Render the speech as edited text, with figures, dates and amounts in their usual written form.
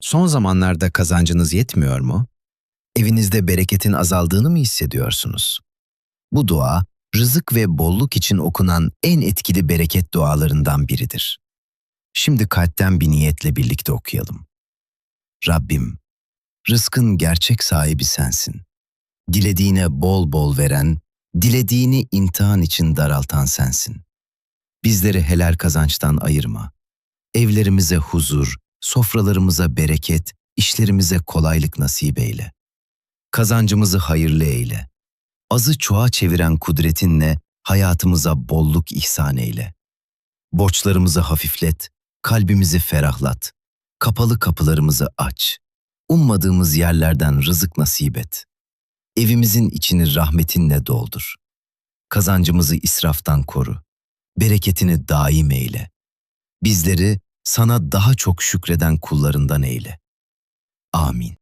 Son zamanlarda kazancınız yetmiyor mu? Evinizde bereketin azaldığını mı hissediyorsunuz? Bu dua, rızık ve bolluk için okunan en etkili bereket dualarından biridir. Şimdi kalpten bir niyetle birlikte okuyalım. Rabbim, rızkın gerçek sahibi sensin. Dilediğine bol bol veren, dilediğini imtihan için daraltan sensin. Bizleri helal kazançtan ayırma. Evlerimize huzur, sofralarımıza bereket, işlerimize kolaylık nasip eyle. Kazancımızı hayırlı eyle. Azı çoğa çeviren kudretinle hayatımıza bolluk ihsan eyle. Borçlarımızı hafiflet, kalbimizi ferahlat. Kapalı kapılarımızı aç. Ummadığımız yerlerden rızık nasip et. Evimizin içini rahmetinle doldur. Kazancımızı israftan koru. Bereketini daim eyle. Bizleri sana daha çok şükreden kullarından eyle. Amin.